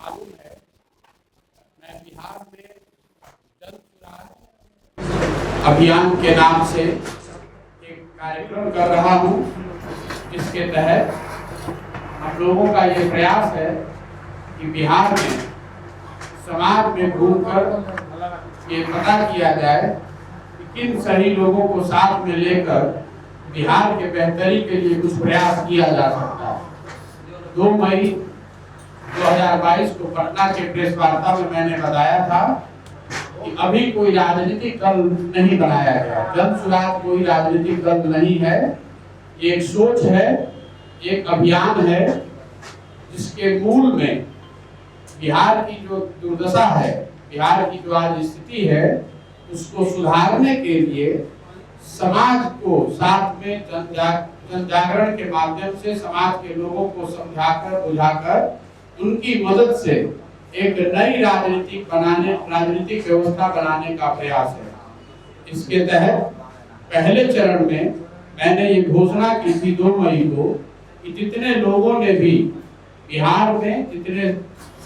मालूम है, मैं बिहार में जन सुराज अभियान के नाम से एक कार्यक्रम कर रहा हूँ, जिसके तहत हम लोगों का ये प्रयास है कि बिहार में समाज में घूमकर ये पता किया जाए कि किन सही लोगों को साथ में लेकर बिहार के बेहतरी के लिए कुछ प्रयास किया जा सकता है। 2 मई 2022 को पटना के प्रेस वार्ता में मैंने बताया था कि अभी कोई राजनीतिक दल नहीं बनाया गया। जन सुराज कोई राजनीतिक दल नहीं है, ये एक सोच है, एक अभियान है, जिसके मूल में बिहार की जो दुर्दशा है, बिहार की जो आज स्थिति है, उसको सुधारने के लिए समाज को साथ में जन जागरण के माध्यम से समाज के लोगों को समझाकर बुझाकर उनकी मदद से एक नई राजनीतिक व्यवस्था बनाने का प्रयास है। इसके तहत पहले चरण में मैंने ये घोषणा की थी 2 मई को कि जितने लोगों ने भी बिहार में, जितने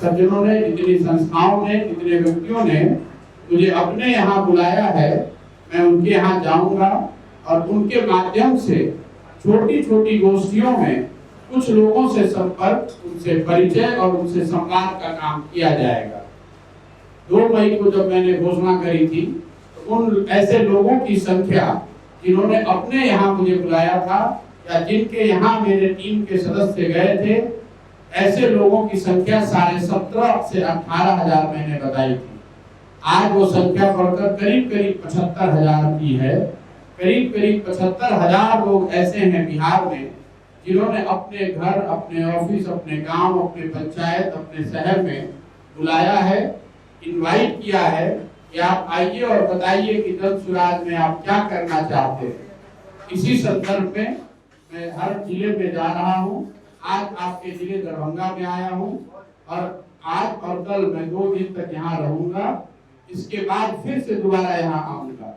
सज्जनों ने, जितनी संस्थाओं ने, जितने व्यक्तियों ने मुझे अपने यहाँ बुलाया है, मैं उनके यहाँ जाऊंगा और उनके माध्यम से छोटी छोटी गोष्ठियों में कुछ लोगों से संपर्क, उनसे परिचय और उनसे संवाद का काम किया जाएगा। 2 मई को जब मैंने घोषणा करी थी तो उन ऐसे लोगों की संख्या जिन्होंने अपने यहाँ मुझे बुलाया था या जिनके यहाँ मेरे टीम के सदस्य गए थे, ऐसे लोगों की संख्या 17.5 से 18,000 मैंने बताई थी। आज वो संख्या बढ़कर करीब 75,000 की है। करीब 75,000 लोग ऐसे हैं बिहार में जिन्होंने अपने घर, अपने ऑफिस, अपने गांव, अपने पंचायत, अपने शहर में बुलाया है, इनवाइट किया है कि आप आइए और बताइए कि जन सुराज में आप क्या करना चाहते हैं। इसी संदर्भ में मैं हर जिले में जा रहा हूँ। आज आपके जिले दरभंगा में आया हूँ और आज और कल मैं 2 दिन तक यहाँ रहूंगा। इसके बाद फिर से दोबारा यहाँ आऊंगा।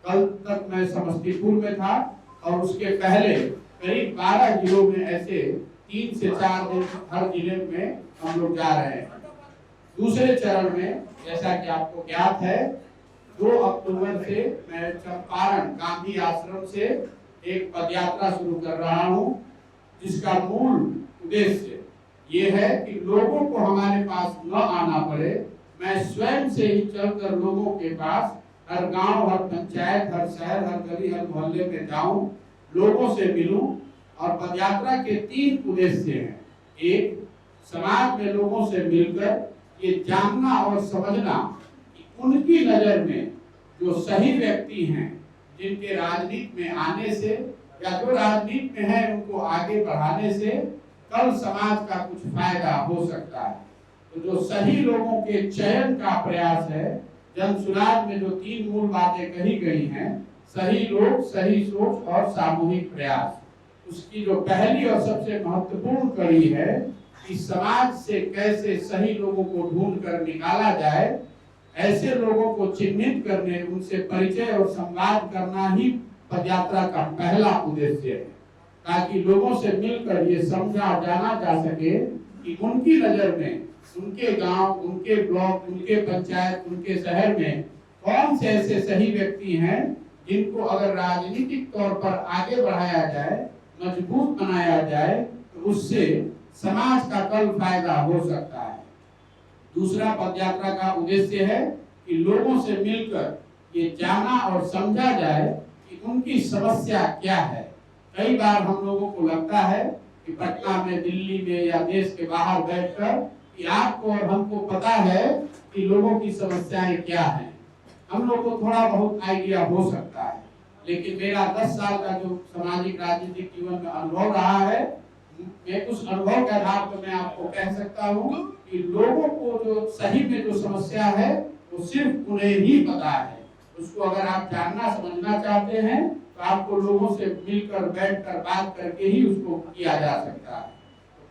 कल तक मैं समस्तीपुर में था और उसके पहले करीब 12 जिलों में ऐसे 3 से 4 दिन हर जिले में हम लोग जा रहे हैं। दूसरे चरण में जैसा कि आपको ज्ञात है, 2 अक्टूबर से मैं चंपारण गांधी आश्रम से एक पदयात्रा शुरू कर रहा हूँ, जिसका मूल उद्देश्य ये है कि लोगों को हमारे पास न आना पड़े। मैं स्वयं से ही चलकर लोगों के पास हर गांव, हर पंचायत, हर शहर, हर गली, हर मोहल्ले में जाऊं, लोगों से मिलूं। और पदयात्रा के 3 उद्देश्य हैं। एक, समाज में लोगों से मिलकर ये जानना और समझना कि उनकी नजर में जो सही व्यक्ति हैं, जिनके राजनीति में आने से या जो राजनीति में है उनको आगे बढ़ाने से कल समाज का कुछ फायदा हो सकता है। तो जो सही लोगों के चयन का प्रयास है, जन सुराज में जो 3 मूल बातें कही गई हैं, सही लोग, सही सोच और सामूहिक प्रयास, उसकी जो पहली और सबसे महत्वपूर्ण कड़ी है कि समाज से कैसे सही लोगों को ढूंढ कर निकाला जाए, ऐसे लोगों को चिन्हित करने, उनसे परिचय और संवाद करना ही पदयात्रा का पहला उद्देश्य है, ताकि लोगों से मिलकर ये समझा जाना जा सके कि उनकी नजर में उनके गांव, उनके ब्लॉक, उनके पंचायत, उनके शहर में कौन से ऐसे सही व्यक्ति हैं जिनको अगर राजनीतिक तौर पर आगे बढ़ाया जाए, मजबूत बनाया जाए, तो उससे समाज का कल फायदा हो सकता है। दूसरा पदयात्रा का उद्देश्य है कि लोगों से मिलकर ये जाना और समझा जाए कि उनकी समस्या क्या है। कई बार हम लोगों को लगता है कि पटना में, दिल्ली में या देश के बाहर बैठकर कि आपको और हमको पता है कि लोगों की समस्याएं क्या हैं। हम लोग को थोड़ा बहुत आइडिया हो सकता है, लेकिन मेरा 10 साल का जो सामाजिक राजनीतिक जीवन में अनुभव रहा है, मैं उस अनुभव के आधार पर मैं आपको कह सकता हूँ कि लोगों को जो सही में जो समस्या है वो सिर्फ उन्हें ही पता है। उसको अगर आप जानना समझना चाहते हैं तो आपको लोगों से मिलकर, बैठकर बात करके ही उसको किया जा सकता है।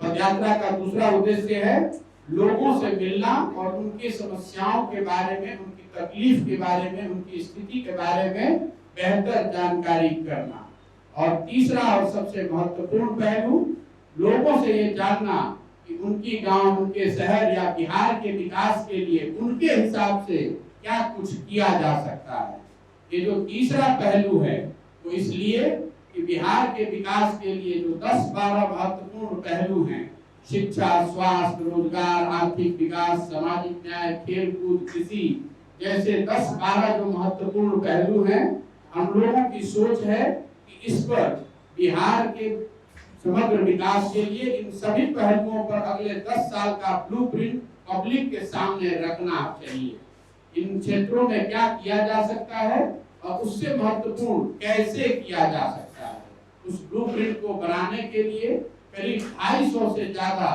पदयात्रा का दूसरा उद्देश्य है लोगों से मिलना और उनकी समस्याओं के बारे में, उनकी तकलीफ के बारे में, उनकी स्थिति के बारे में बेहतर जानकारी करना। और तीसरा और सबसे महत्वपूर्ण पहलू, लोगों से ये जानना कि उनकी गांव, उनके शहर या बिहार के विकास के लिए उनके हिसाब से क्या कुछ किया जा सकता है। ये जो तीसरा पहलू है वो इसलिए कि बिहार के विकास के लिए जो 10-12 महत्वपूर्ण पहलू हैं, शिक्षा, स्वास्थ्य, रोजगार, आर्थिक विकास, सामाजिक न्याय, खेल कूद, कृषि जैसे 10-12 जो महत्वपूर्ण पहलू हैं, हम लोगों की सोच है कि इस पर बिहार के समग्र विकास के लिए इन सभी पहलुओं पर अगले 10 साल का ब्लूप्रिंट पब्लिक के सामने रखना चाहिए। इन क्षेत्रों में क्या किया जा सकता है और उससे महत्वपूर्ण कैसे किया जा सकता है, उस ब्लूप्रिंट को बनाने के लिए करीब 250 से ज्यादा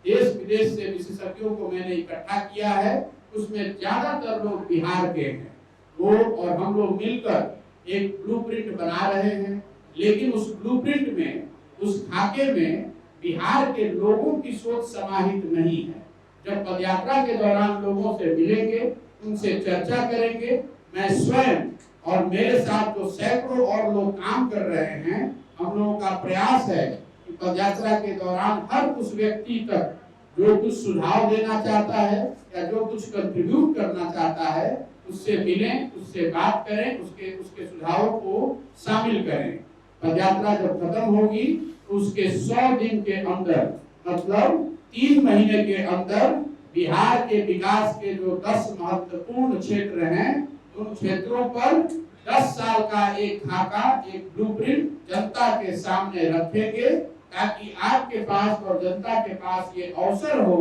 देश विदेश से विशेषज्ञों को मैंने इकट्ठा किया है। उसमें ज्यादातर लोग बिहार के हैं। वो और हम लोग मिलकर एक ब्लूप्रिंट बना रहे हैं, लेकिन उस ब्लूप्रिंट में, उस खाके में बिहार के लोगों की सोच समाहित नहीं है। जब पदयात्रा के दौरान लोगों से मिलेंगे, उनसे चर्चा करेंगे, मैं स्वयं और मेरे साथ जो सैकड़ों और लोग काम कर रहे हैं, हम लोगों का प्रयास है कि पदयात्रा के दौरान हर उस व्यक्ति तक जो कुछ सुझाव देना चाहता है या जो कुछ कंट्रीब्यूट करना चाहता है, उससे मिलें, उससे बात करें, उसके सुझावों को शामिल करें। पदयात्रा जब खत्म होगी तो उसके 100 दिन के अंदर, मतलब 3 महीने के अंदर बिहार के विकास के जो 10 महत्वपूर्ण क्षेत्र हैं, उन क्षेत्रों पर 10 साल का एक खाका, एक ब्लूप्रिंट जनता के सामने रखेंगे, ताकि आपके पास और जनता के पास ये अवसर हो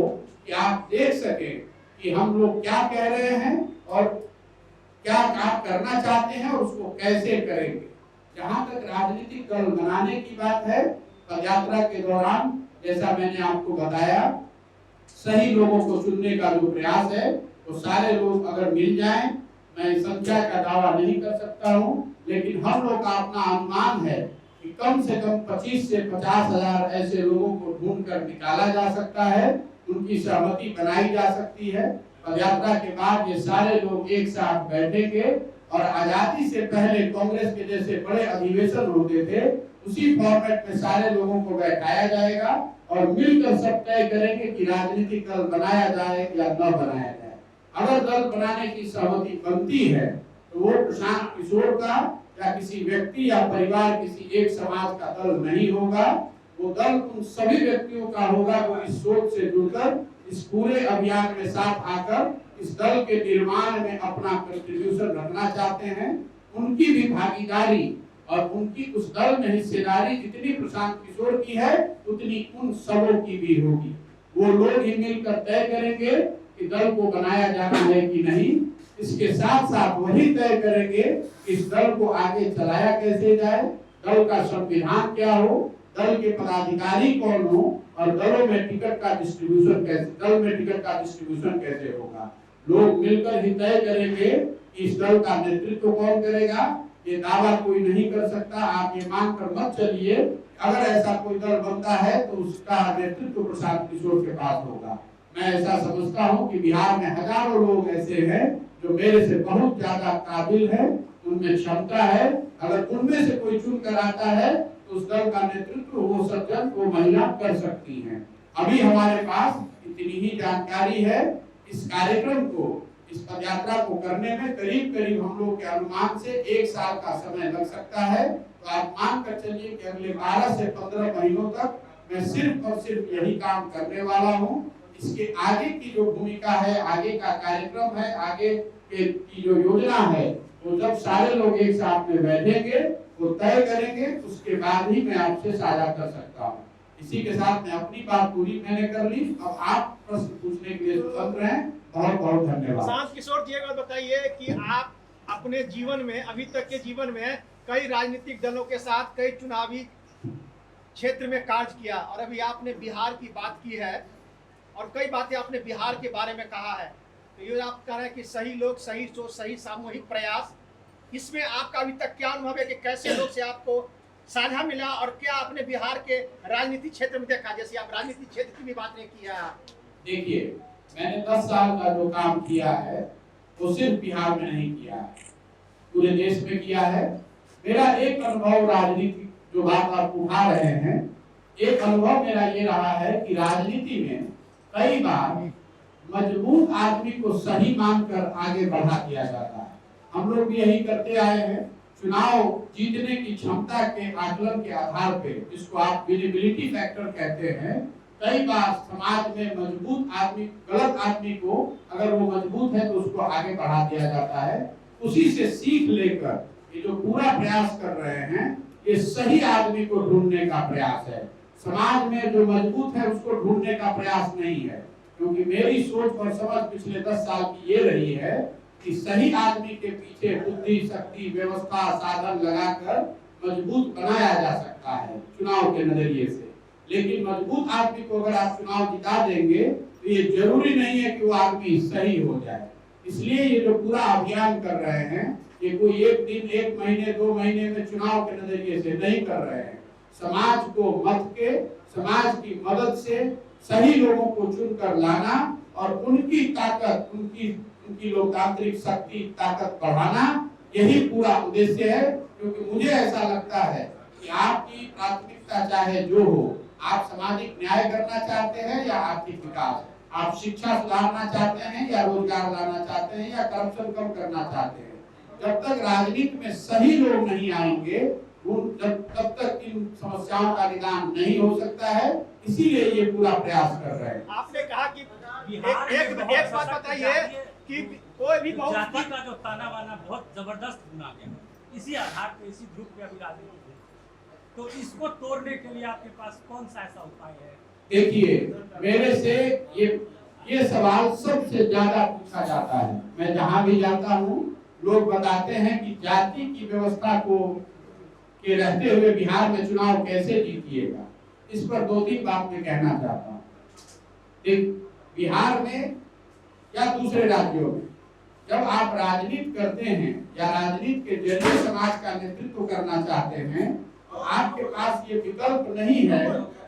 कि आप देख सकें कि हम लोग क्या कह रहे हैं और क्या काम करना चाहते हैं और उसको कैसे करेंगे। जहां तक राजनीतिक दल बनाने की बात है, पदयात्रा के दौरान जैसा मैंने आपको बताया, सही लोगों को चुनने का जो प्रयास है, तो सारे लोग अगर मिल जाएं, मैं संख्या का दावा नहीं कर सकता हूं, लेकिन हम लोग का अपना अनुमान है कि कम से कम 25 से 50 हजार ऐसे लोगों को ढूंढ कर निकाला जा सकता है, उनकी सहमति बनाई जा सकती है। पदयात्रा के बाद ये सारे लोग एक साथ बैठेंगे और आजादी से पहले कांग्रेस के जैसे बड़े अधिवेशन होते थे, उसी फॉर्मेट में सारे लोगों को बैठाया जाएगा और मिलकर सब तय करेंगे कि राजनीतिक दल बनाया जाए या न बनाया जाए। अगर दल बनाने की सहमति बनती है तो वो प्रशांत किशोर का या किसी व्यक्ति या परिवार, किसी एक समाज का दल नहीं होगा। वो दल उन सभी व्यक्तियों का होगा जो इस सोच से जुड़कर इस पूरे अभियान में साथ आकर इस दल के निर्माण में अपना कंट्रीब्यूशन रखना चाहते हैं। उनकी भी भागीदारी और उनकी उस दल में हिस्सेदारी जितनी प्रशांत किशोर की है, उतनी उन सबों की भी होगी। वो लोग ही मिलकर तय करेंगे कि दल को बनाया जाना है कि नहीं। इसके साथ साथ वही तय करेंगे कि इस दल को आगे चलाया कैसे जाए, दल का संविधान क्या हो, दल के पदाधिकारी कौन हो और दलों में टिकट का डिस्ट्रीब्यूशन कैसे, दल में टिकट का डिस्ट्रीब्यूशन कैसे होगा। लोग मिलकर ही तय करेंगे कि इस दल का नेतृत्व कौन करेगा। ये दावा कोई नहीं कर सकता। आप ये मानकर मत चलिए अगर ऐसा कोई दल बनता है तो उसका नेतृत्व प्रशांत किशोर के पास होगा। मैं ऐसा समझता हूं कि बिहार में हजारों लोग ऐसे हैं जो मेरे से बहुत ज्यादा काबिल है, उनमें क्षमता है। अगर उनमें से कोई चुन कर आता है तो उस दल का नेतृत्व वो सज्जन, वो महिला कर सकती हैं। अभी हमारे पास इतनी ही जानकारी है। इस कार्यक्रम को, इस पदयात्रा को करने में करीब करीब हम लोग के अनुमान से 1 साल का समय लग सकता है। तो आप मान कर चलिए कि अगले 12 से 15 महीनों तक मैं सिर्फ और सिर्फ यही काम करने वाला हूँ। इसके आगे की जो भूमिका है, आगे का कार्यक्रम है, आगे की जो योजना है, वो जब सारे लोग एक साथ में बैठेंगे वो तय करेंगे, उसके बाद ही मैं आपसे साझा कर सकता हूँ। इसी के साथ मैं अपनी बात पूरी मैंने कर ली। अब आप प्रश्न पूछने के लिए स्वतंत्र हैं। बहुत बहुत धन्यवाद। शांत किशोर जी, अगर बताइए कि आप अपने जीवन में, अभी तक के जीवन में कई राजनीतिक दलों के साथ कई चुनावी क्षेत्र में कार्य किया और अभी आपने बिहार की बात की है और कई बातें आपने बिहार के बारे में कहा है। तो ये आप कह रहे हैं कि सही लोग, सही सोच, सही सामूहिक प्रयास, इसमें आपका अभी तक क्या अनुभव है कि कैसे लोग से आपको साझा मिला और क्या आपने बिहार के राजनीतिक क्षेत्र में देखा? जैसे आप राजनीतिक क्षेत्र की भी बात नहीं किया। देखिए, मैंने 10 साल का जो काम किया है वो सिर्फ बिहार में नहीं किया है, पूरे देश में किया है। मेरा एक अनुभव राजनीतिक जो बात आप उठा रहे हैं एक अनुभव मेरा ये रहा है कि राजनीति में कई बार मजबूत आदमी को सही मानकर आगे बढ़ा दिया जाता है। हम लोग भी यही करते आए हैं। चुनाव जीतने की क्षमता के आकलन के आधार पे, जिसको आप विजिबिलिटी फैक्टर कहते हैं, कई बार समाज में मजबूत आदमी, गलत आदमी को अगर वो मजबूत है तो उसको आगे बढ़ा दिया जाता है। उसी से सीख लेकर ये जो पूरा प्रयास कर रहे हैं, ये सही आदमी को ढूंढने का प्रयास है। समाज में जो मजबूत है उसको ढूंढने का प्रयास नहीं है, क्योंकि मेरी सोच और समझ पिछले 10 साल की ये रही है कि सही आदमी के पीछे बुद्धि, शक्ति, व्यवस्था, साधन लगाकर मजबूत बनाया जा सकता है चुनाव के नजरिए से। लेकिन मजबूत आदमी को अगर आप चुनाव जिता देंगे तो ये जरूरी नहीं है कि वो आदमी सही हो जाए। इसलिए ये जो पूरा अभियान कर रहे हैं, ये कोई एक दिन, एक महीने, 2 महीने में चुनाव के नजरिए से नहीं कर रहे हैं। समाज को मत के, समाज की मदद से सही लोगों को चुनकर लाना और उनकी ताकत, उनकी लोकतांत्रिक शक्ति, ताकत बढ़ाना, यही पूरा उद्देश्य है। क्योंकि मुझे ऐसा लगता है कि आपकी प्राथमिकता चाहे जो हो, आप सामाजिक न्याय करना चाहते हैं या आर्थिक विकास, आप शिक्षा सुधारना चाहते हैं या रोजगार लाना चाहते हैं या करप्शन कम करना चाहते हैं, जब तक राजनीति में सही लोग नहीं आएंगे तब तक इन समस्याओं का निदान नहीं हो सकता है। इसीलिए ये पूरा प्रयास कर रहे हैं। आपने कहा कि एक बात बताइए कि कोई भी जाति का जो ताना बाना बहुत जबरदस्त बुना गया, इसी आधार पे, इसी ग्रुप पे अभी राजनीति है, तो इसको तोड़ने के लिए आपके पास कौन सा ऐसा उपाय है? देखिए, मेरे से ये सवाल सबसे ज्यादा पूछा जाता है। मैं जहां भी जाता हूं, लोग बताते हैं कि जाति की व्यवस्था को के रहते हुए बिहार में चुनाव कैसे जीतिएगा। इस पर 2-3 बात मैं कहना चाहता हूँ। बिहार में या दूसरे राज्यों में जब आप राजनीति करते हैं या राजनीति के जरिए समाज का नेतृत्व करना चाहते हैं, तो आपके पास ये विकल्प नहीं है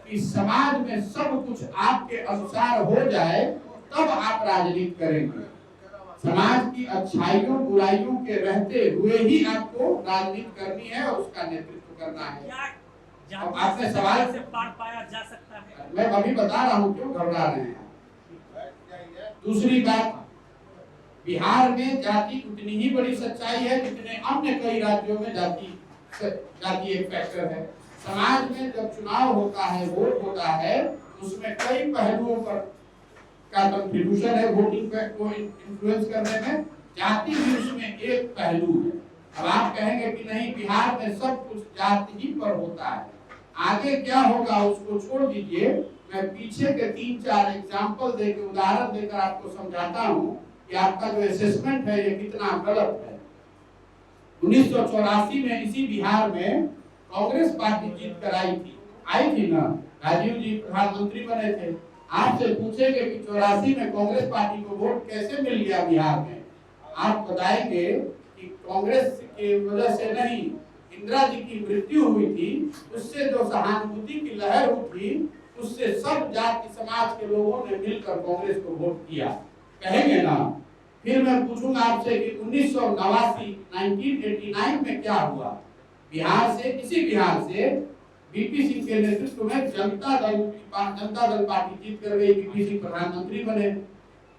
कि समाज में सब कुछ आपके अनुसार हो जाए तब आप राजनीति करेंगे। समाज की अच्छाइयों, बुराइयों के रहते हुए ही आपको राजनीति करनी है और उसका नेतृत्व करना है। अब आपने सवाल से पार पाया जा सकता है। मैं अभी बता रहा हूँ, क्यों घबरा रहे हैं। दूसरी बात, बिहार में जाति उतनी ही बड़ी सच्चाई है जितने अन्य कई राज्यों में जाति एक फैक्टर है। समाज में जब चुनाव होता है, वोट होता है, उसमें कई पहलुओं पर का कंट्रीब्यूशन है वोटिंग को इन्फ्लुएंस करने में। जाति भी उसमें एक पहलू है। अब आप कहेंगे कि नहीं, बिहार में सब कुछ जाति ही पर होता है, आगे क्या होगा उसको छोड़ दीजिए। मैं पीछे के 3-4 एग्जाम्पल देकर, उदाहरण देकर आपको समझाता हूँ कि आपका जो असेसमेंट है ये कितना गलत है। 1984 में इसी बिहार में कांग्रेस पार्टी जीत कर आई थी ना, राजीव जी प्रधानमंत्री बने थे। आपसे पूछेंगे कि 84 में कांग्रेस पार्टी को वोट कैसे मिल गया बिहार में, आप बताएंगे कि कांग्रेस की वजह से नहीं, इंदिरा जी की मृत्यु हुई थी, उससे जो सहानुभूति की लहर उठी, उससे सब जाति समाज के लोगों ने मिलकर कांग्रेस को वोट किया, कहेंगे ना। फिर मैं पूछूंगा आपसे कि 1989 में क्या हुआ। बिहार से, इसी बिहार से बीपी सिंह के नेतृत्व में जनता दल पार्टी जीत कर गई, बीपी सिंह प्रधानमंत्री बने।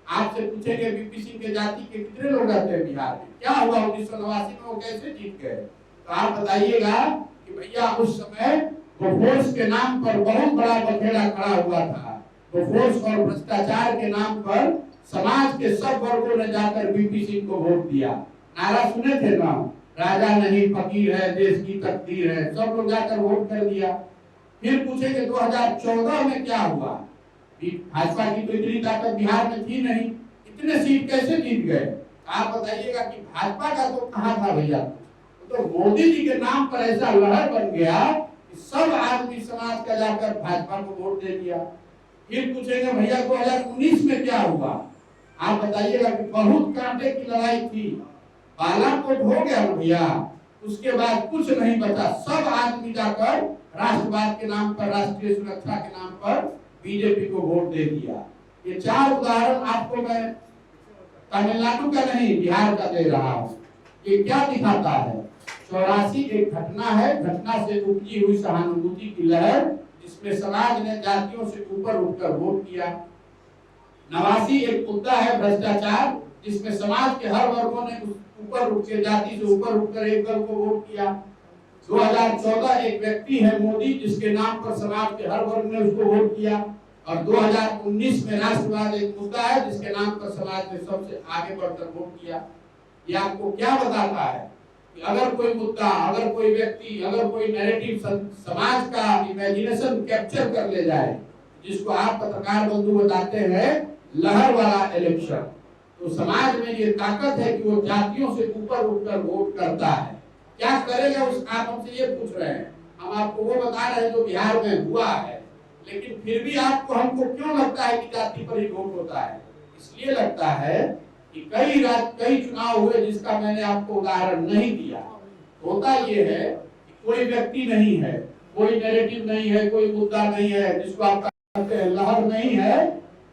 आपसे पूछेंगे बीपी सिंह के जाति के कितने लोग रहते हैं बिहार में, क्या हुआ 1989 में, वो कैसे जीत गए। तो आप बताइएगा कि भैया उस समय बोफोर्स के नाम पर बहुत बड़ा बखेड़ा खड़ा हुआ था। बोफोर्स और भ्रष्टाचार के नाम पर समाज के सब वर्गों ने जाकर बीपी सिंह को वोट दिया। नारा सुने थे ना, राजा नहीं फकीर है, देश की तकदीर है, सब लोग जाकर वोट कर दिया। फिर पूछेंगे 2014 में क्या हुआ। भाजपा की तो इतनी ताकत बिहार में थी नहीं, इतने सीट कैसे जीत गए। आप बताइएगा कि भाजपा का तो कहाँ था भैया, तो मोदी जी के नाम पर ऐसा लहर बन गया कि सब आदमी समाज का जाकर भाजपा को वोट दे दिया। फिर पूछेंगे भैया 2019 में क्या हुआ, आप बताइएगा कि बहुत कांटे की लड़ाई थी, बालाकोट हो गया भैया, उसके बाद कुछ नहीं बचा, सब आदमी जाकर राष्ट्रवाद के नाम पर, राष्ट्रीय सुरक्षा के नाम पर बीजेपी को वोट दे दिया। ये 4 उदाहरण आपको मैं तमिलनाडु का नहीं, बिहार का दे रहा हूँ। ये क्या दिखाता है, 84 एक घटना है, घटना से उपजी हुई सहानुभूति की लहर जिसमें समाज ने जातियों से ऊपर उठकर वोट किया। 89 एक मुद्दा है भ्रष्टाचार, जिसमें समाज के हर वर्गों ने ऊपर उठ के, जाति से ऊपर उठकर एक दल को वोट किया। 2014 एक व्यक्ति है मोदी, जिसके नाम पर समाज के हर वर्ग ने उसको वोट किया। और 2019 में राष्ट्रवाद एक मुद्दा है, जिसके नाम पर समाज ने सबसे आगे बढ़कर वोट किया। ये आपको क्या बताता है कि अगर कोई मुद्दा, अगर कोई व्यक्ति, अगर कोई नैरेटिव समाज का इमेजिनेशन कैप्चर कर ले जाए, जिसको आप पत्रकार बंधु बताते हैं लहर वाला इलेक्शन, तो समाज में ये ताकत है कि वो जातियों से ऊपर उठकर वोट करता है। क्या करेगा उस, आप हमसे ये पूछ रहे हैं, हम आपको वो बता रहे हैं जो बिहार में हुआ है। लेकिन फिर भी आपको, हमको क्यों लगता है कि जाति पर ही वोट होता है? इसलिए लगता है कि कई चुनाव हुए जिसका मैंने आपको उदाहरण नहीं दिया। होता ये है कि कोई व्यक्ति नहीं है, कोई नैरेटिव नहीं है, कोई मुद्दा नहीं है, जिसको आप कहते हैं लहर नहीं है,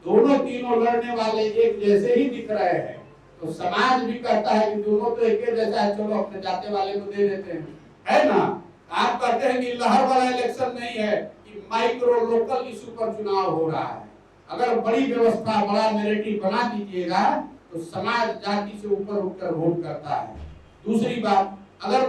दोनों तीनों लड़ने वाले एक जैसे ही दिख रहे हैं, तो समाज भी कहता है कि दोनों तो एक जैसा है, चलो अपने जाते वाले को दे देते हैं, है ना। आप कहते हैं कि लहर वाला इलेक्शन नहीं है, कि माइक्रो लोकल इशू पर चुनाव हो रहा है। अगर बड़ी व्यवस्था, बड़ा नैरेटिव बना दीजिएगा तो समाज जाति से ऊपर उठकर वोट करता है। दूसरी बात, अगर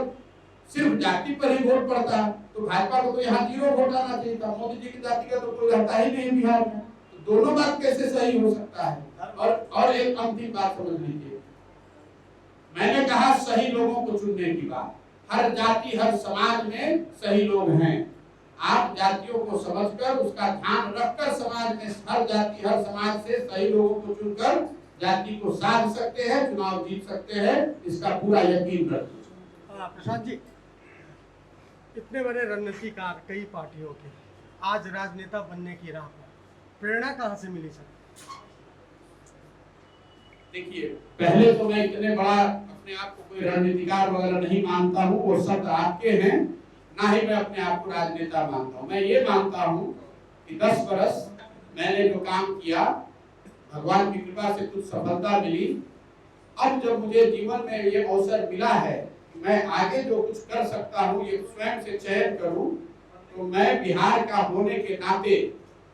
सिर्फ जाति पर ही वोट पड़ता तो भाजपा को तो यहाँ 0 वोट आना चाहिए था। मोदी जी की जाति का तो कोई रहता ही नहीं बिहार में, तो दोनों बात कैसे सही हो सकता है? और एक अंतिम बात समझ लीजिए, मैंने कहा सही लोगों को चुनने की बात। हर जाति, हर समाज में सही लोग हैं। आप जातियों को समझकर, उसका ध्यान रखकर समाज में हर जाति, हर समाज से सही लोगों को चुनकर जाति को साध सकते हैं, चुनाव जीत सकते हैं, इसका पूरा यकीन रखिए। प्रशांत जी, इतने बड़े रणनीतिकार कई पार्टियों के आज राजनेता बनने की राह पर, प्रेरणा कहां से मिली सर? देखिए, पहले तो मैं इतने बड़ा अपने आप को कोई रणनीतिकार वगैरह नहीं मानता हूँ, वो शब्द आपके हैं, ना ही मैं अपने आप को राजनेता मानता हूँ। मैं ये मानता हूँ कि 10 वर्ष मैंने जो काम किया, भगवान की कृपा से कुछ सफलता मिली। अब जब मुझे जीवन में ये अवसर मिला है कि मैं आगे जो कुछ कर सकता हूँ, ये स्वयं से चयन करूँ, तो मैं बिहार का होने के नाते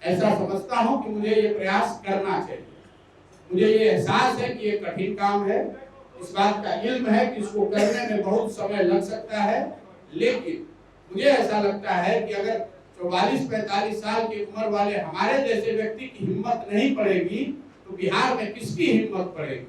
ऐसा समझता हूँ कि मुझे ये प्रयास करना चाहिए। मुझे ये एहसास है कि ये कठिन काम है, इस बात का इल्म है कि इसको करने में बहुत समय लग सकता है, लेकिन मुझे ऐसा लगता है कि अगर 44-45 साल की उम्र वाले हमारे जैसे व्यक्ति की हिम्मत नहीं पड़ेगी तो बिहार में किसकी हिम्मत पड़ेगी?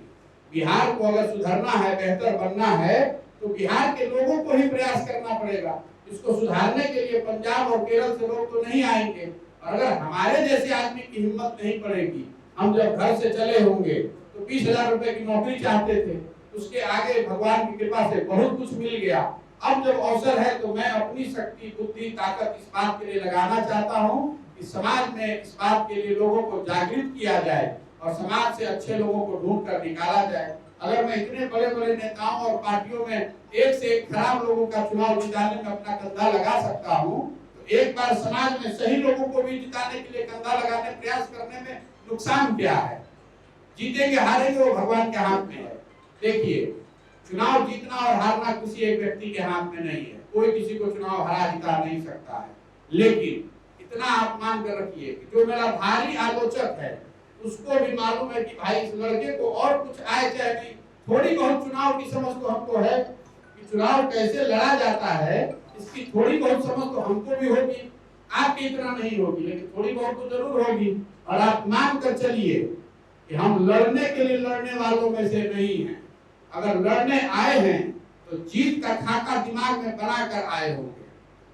बिहार को अगर सुधरना है, बेहतर बनना है, तो बिहार के लोगों को ही प्रयास करना पड़ेगा। इसको सुधारने के लिए पंजाब और केरल से लोग तो नहीं आएंगे, और अगर हमारे जैसे आदमी की हिम्मत नहीं पड़ेगी, हम जब घर से चले होंगे तो 20,000 रुपए की नौकरी चाहते थे, उसके आगे भगवान की कृपा से बहुत कुछ मिल गया। अब जब अवसर है तो मैं अपनी शक्ति, बुद्धि, ताकत इस बात के लिए लगाना चाहता हूँ कि समाज में इस बात के लिए लोगों को जागृत किया जाए और समाज से अच्छे लोगों को ढूंढ कर निकाला जाए। अगर मैं इतने बड़े बड़े नेताओं और पार्टियों में एक से एक खराब लोगों का चुनाव जिताने में अपना कंधा लगा सकता हूँ, तो एक बार समाज में सही लोगों को भी जिताने के लिए कंधा लगाने प्रयास करने में नुकसान क्या है? जीतेंगे हारेंगे वो भगवान के हाथ में है। देखिए, चुनाव जीतना और हारना किसी एक व्यक्ति के हाथ में नहीं है, कोई किसी को चुनाव हरा जिता नहीं सकता है। लेकिन इतना आप मान कर रखिए कि जो मेरा भारी आलोचक है उसको भी मालूम है कि भाई इस लड़के को और कुछ आए चाहे नहीं, थोड़ी बहुत चुनाव की समझ तो हमको है कि चुनाव कैसे लड़ा जाता है, इसकी थोड़ी बहुत समझ तो हमको भी होगी, आपकी इतना नहीं होगी, लेकिन थोड़ी बहुत तो जरूर होगी। और आप मान कर चलिए कि हम लड़ने के लिए लड़ने वालों में से नहीं हैं। अगर लड़ने आए हैं तो जीत का खाका दिमाग में बनाकर आए होंगे।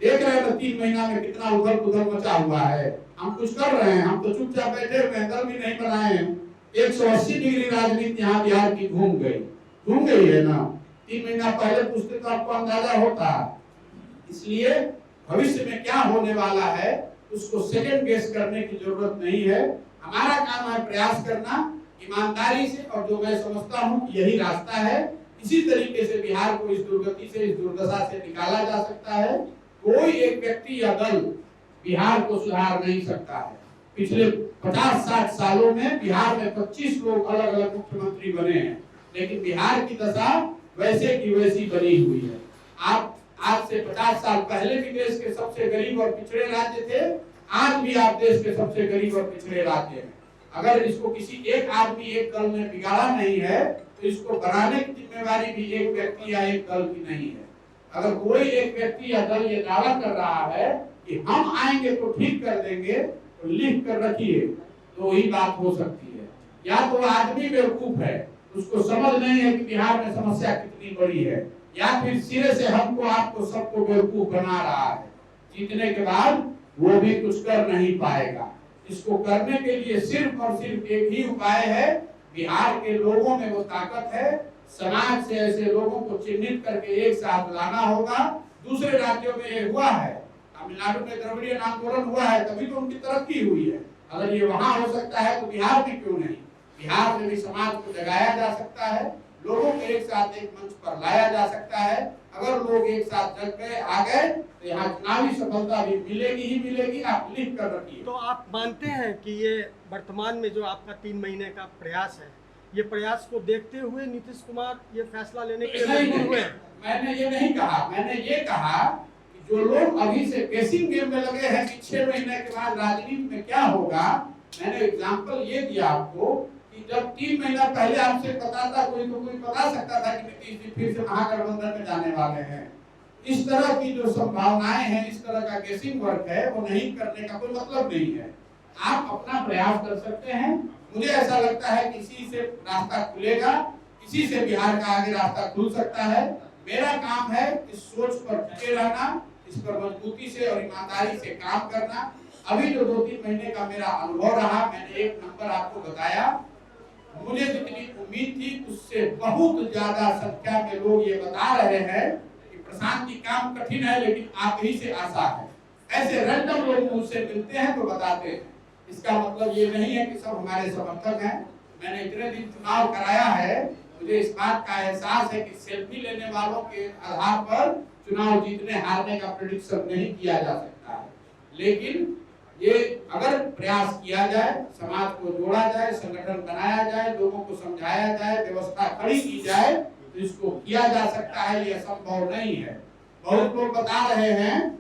देख रहे हैं 3 महीना में कितना उथल पुथल मचा हुआ है। हम कुछ कर रहे हैं, हम तो चुपचाप बैठे हुए हैं, दल भी नहीं बनाए हैं। 180 डिग्री राजनीति यहाँ बिहार की घूम गई है ना। 3 महीना पहले पूछते तो आपको अंदाजा होता। इसलिए भविष्य में क्या होने वाला है उसको सेकंड गेस करने की जरूरत नहीं है। हमारा काम है प्रयास करना ईमानदारी से, और जो मैं समझता हूँ यही रास्ता है। इसी तरीके से बिहार को इस दुर्गति से, इस दुर्दशा से निकाला जा सकता है। कोई एक व्यक्ति या दल बिहार को सुधार नहीं सकता है। पिछले 50-60 सालों में बिहार में 25 लोग अलग अलग मुख्यमंत्री बने हैं, लेकिन बिहार की दशा वैसे की वैसी बनी हुई है। आप आज से 50 साल पहले भी देश के सबसे गरीब और पिछड़े राज्य थे, आज भी आप देश के सबसे गरीब और पिछड़े राज्य हैं। अगर इसको किसी एक आदमी एक दल ने बिगाड़ा नहीं है तो इसको बनाने की जिम्मेवारी भी एक व्यक्ति या एक दल की नहीं है। अगर कोई एक व्यक्ति या दल ये दावा कर रहा है कि हम आएंगे तो ठीक कर देंगे, तो लिख कर रखिए, तो वही बात हो सकती है। या तो आदमी बेवकूफ है, उसको समझ नहीं है कि बिहार में समस्या कितनी बड़ी है, या फिर सिरे से हमको आपको सबको बेवकूफ बना रहा है। जीतने के बाद वो भी कुछ कर नहीं पाएगा। इसको करने के लिए सिर्फ और सिर्फ एक ही उपाय है, बिहार के लोगों में वो ताकत है, समाज से ऐसे लोगों को चिन्हित करके एक साथ लाना होगा। दूसरे राज्यों में ये हुआ है, तमिलनाडु में द्रविड़ियन आंदोलन हुआ है, तभी तो उनकी तरक्की हुई है। अगर ये वहां हो सकता है तो बिहार में क्यों नहीं? बिहार में भी समाज को जगाया जा सकता है, लोगों को एक साथ एक मंच पर लाया जा सकता है। अगर लोग एक साथ जग गए, आ गए, तो यहाँ चुनावी सफलता भी मिलेगी ही मिलेगी। आप लिख कर रखिए। तो आप मानते हैं कि ये वर्तमान में जो आपका 3 महीने का प्रयास है, ये प्रयास को देखते हुए नीतीश कुमार ये फैसला लेने के लिए मजबूर हुए? मैंने ये नहीं कहा, मैंने ये कहा कि जो लोग अभी से गेसिंग गेम में लगे हैं कि 6 महीने के बाद राजनीति में क्या होगा, मैंने एग्जाम्पल ये दिया आपको कि जब 3 महीना पहले आपसे पता था, कोई तो कोई बता सकता था कि नीतीश जी फिर से महागठबंधन में जाने वाले हैं। इस तरह की जो संभावनाएं हैं, इस तरह का गेसिंग वर्क है, वो नहीं करने का कोई मतलब नहीं है। आप अपना प्रयास कर सकते हैं। मुझे ऐसा लगता है कि इसी से रास्ता खुलेगा, इसी से बिहार का आगे रास्ता खुल सकता है। मेरा काम है इस सोच पर टिके रहना, इस पर मजबूती से और ईमानदारी से काम करना। अभी जो 2-3 महीने का मेरा अनुभव रहा, मैंने एक नंबर आपको बताया। मुझे जितनी उम्मीद थी उससे बहुत ज्यादा संख्या में लोग ये बता रहे हैं कि प्रशांत जी काम कठिन है लेकिन आप ही से आशा है। ऐसे रैंडम लोग मुझसे मिलते हैं तो बताते हैं। इसका मतलब ये नहीं है कि सब हमारे समर्थक हैं। मैंने इतने दिन चुनाव कराया है, मुझे इस बात का एहसास है कि सेल्फी लेने वालों के आधार पर चुनाव जीतने हारने का प्रेडिक्शन नहीं किया जा सकता है। लेकिन ये अगर प्रयास किया जाए, समाज को जोड़ा जाए, संगठन बनाया जाए, लोगों को समझाया जाए, व्यवस्था खड़ी की जाए, तो इसको किया जा सकता है। ये असंभव नहीं है। बहुत लोग बता रहे हैं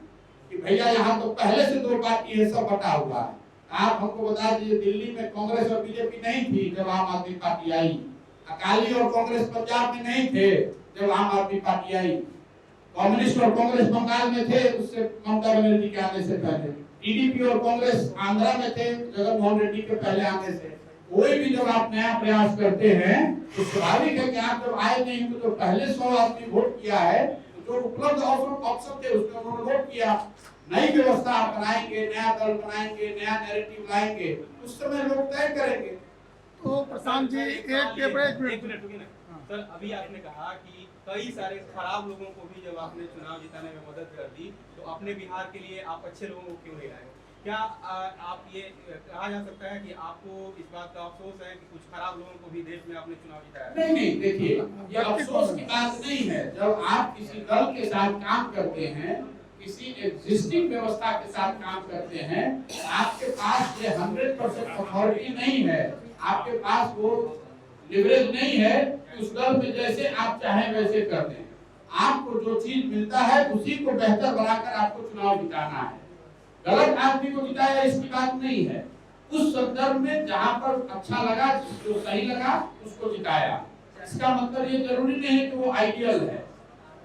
कि भैया यहाँ तो पहले से 2 पार्टी है, सब बटा हुआ है। आप हमको बता दीजिए, दिल्ली में कांग्रेस और बीजेपी नहीं थी जब आम आदमी पार्टी आई। अकाली और कांग्रेस पंजाब में नहीं थे जब आम आदमी पार्टी आई। कम्युनिस्ट और कांग्रेस बंगाल में थे उससे ममता बनर्जी के आने से पहले। टीडीपी और कांग्रेस आंध्रा में थे जगनमोहन रेड्डी के पहले आने से। कोई भी जब आप नया प्रयास करते हैं तो स्वाभाविक है कि आप जब आए नहीं तो पहले 100 आदमी वोट किया है, तो जो उपलब्ध ऑप्शन थे उसमें उन्होंने वोट किया। नई व्यवस्था आप बनाएंगे, नया दल बनाएंगे, नया नैरेटिव लाएंगे, उस समय लोग तय करेंगे। तो प्रशांत जी एक मिनट सर, अभी आपने कहा कि कई सारे खराब लोगों को भी जब आपने चुनाव जिताने में मदद कर दी, तो अपने बिहार के लिए आप अच्छे लोगों को क्यों नहीं लाए? क्या आप ये कहा जा सकता है कि आपको इस बात का अफसोस है कि कुछ खराब लोगों को भी देश में आपने चुनाव जिताया? नहीं, देखिए, ये अफसोस की बात नहीं है। जब आप किसी दल के साथ काम करते हैं, किसी एग्जिस्टिंग व्यवस्था के साथ काम करते हैं, आपके पास ये 100% अथॉरिटी नहीं है, आपके पास वो लिवरेज नहीं है कि उस दल में जैसे आप चाहें वैसे कर दें। आपको जो चीज मिलता है उसी को बेहतर बनाकर आपको चुनाव जिताना है। गलत आदमी को जिताया इसकी बात नहीं है। उस संदर्भ में जहां पर अच्छा लगा, जो सही लगा, उसको जिताया। इसका मतलब ये जरूरी नहीं है कि वो आइडियल है।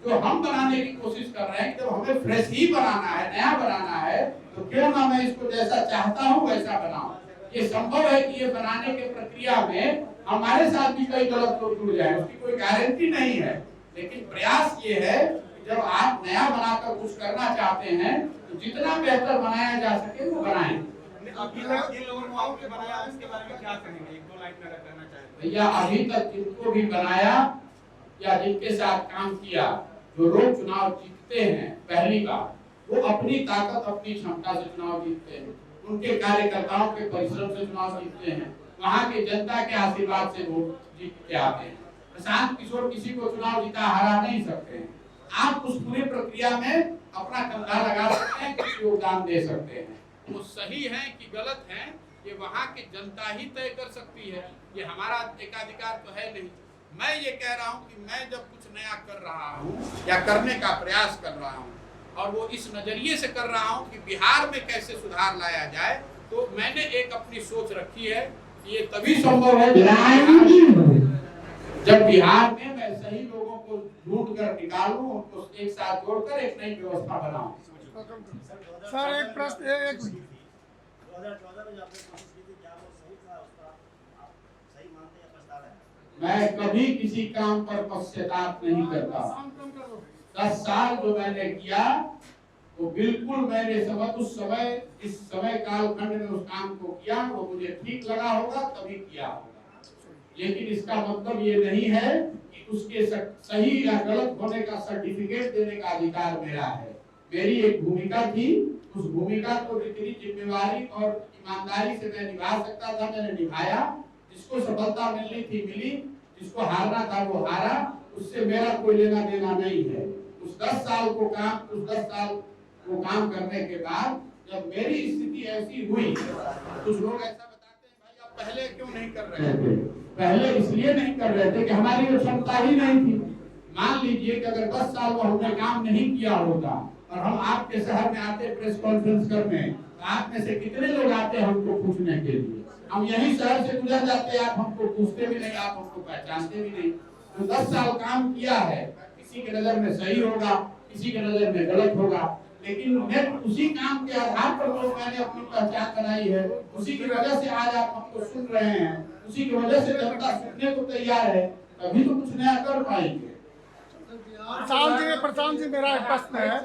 जो हम बनाने की कोशिश कर रहे हैं, जब हमें फ्रेश ही बनाना है, नया बनाना है, तो क्यों ना मैं इसको जैसा चाहता हूँ वैसा बनाऊं। ये संभव है कि ये बनाने के प्रक्रिया में हमारे साथ भी कई गलत लोग जुड़ जाए, उसकी कोई गारंटी नहीं है। लेकिन प्रयास ये है कि जब आप नया बनाकर कुछ करना चाहते हैं तो जितना बेहतर बनाया जा सके वो बनाएं। अभी तक जिन लोगों को आपने बनाया उसके बारे में क्या कहेंगे? 1-2 लाइन में अगर कहना चाहें। भैया, अभी तक जिनको भी बनाया या जिनके साथ काम किया, जो लोग चुनाव जीतते हैं पहली बार, वो अपनी ताकत, अपनी क्षमता से चुनाव जीतते हैं। उनके कार्यकर्ताओं के परिश्रम से चुनाव जीतते हैं, वहाँ के जनता के आशीर्वाद से वोट जीत के आते हैं। प्रशांत किशोर किसी को चुनाव जीता हरा नहीं सकते हैं। आप उस पूरी प्रक्रिया में अपना कंधा लगा सकते हैं, कुछ योगदान दे सकते हैं। वो सही है कि गलत है, ये वहाँ की जनता ही तय कर सकती है। ये हमारा एकाधिकार तो है नहीं। मैं ये कह रहा हूँ कि मैं जब कुछ नया कर रहा हूँ या करने का प्रयास कर रहा हूँ, और वो इस नजरिए से कर रहा हूँ कि बिहार में कैसे सुधार लाया जाए। तो मैंने एक अपनी सोच रखी है कि ये तभी संभव है जब बिहार में मैं सही लोगों को ढूंढ कर निकालूं, उनको एक साथ जोड़कर एक नई व्यवस्था बनाऊं। सर एक प्रश्न, एक 2014 में जो आपने कोशिश की थी, क्या वो सही था? उसका आप सही मानते हैं या पछता रहे हैं? मैं कभी किसी काम पर पश्चाताप नहीं करता। 10 साल जो मैंने किया वो बिल्कुल मैंने उस समय इस समय कालखंड में उस काम को किया, वो मुझे ठीक लगा होगा तभी किया होगा। लेकिन इसका मतलब ये नहीं है कि उसके सही या गलत होने का सर्टिफिकेट देने का अधिकार मेरा है। मेरी एक भूमिका थी, उस भूमिका को जितनी जिम्मेवारी और ईमानदारी से मैं निभा सकता था मैंने निभाया। जिसको सफलता मिलनी थी मिली, जिसको हारना था वो हारा। उससे मेरा कोई लेना देना नहीं है। उस 10 साल को काम करने के बाद जब मेरी स्थिति ऐसी हुई, कुछ लोग ऐसा बताते हैं भाई आप पहले क्यों नहीं कर रहे थे? पहले इसलिए नहीं कर रहे थे कि हमारी वो क्षमता ही नहीं थी। मान लीजिए कि अगर 10 साल वो हमने काम नहीं किया होता और हम आपके शहर में आते प्रेस कॉन्फ्रेंस करने, तो आप में से कितने लोग आते हमको पूछने के लिए? हम यही शहर से गुजर जाते, आप हमको पूछते भी नहीं, आप हमको पहचानते भी नहीं। तो 10 साल काम किया है, किसी के नजर में सही होगा, किसी के नजर में गलत होगा, लेकिन मैं उसी काम के आधार पर तो मैंने अपनी पहचान बनाई है। उसी की वजह से आज आप हमको सुन रहे हैं, उसी की वजह से जनता सुनने को तैयार है, तभी तो कुछ नया कर पाएंगे। प्रशांत जी मेरा एक प्रश्न है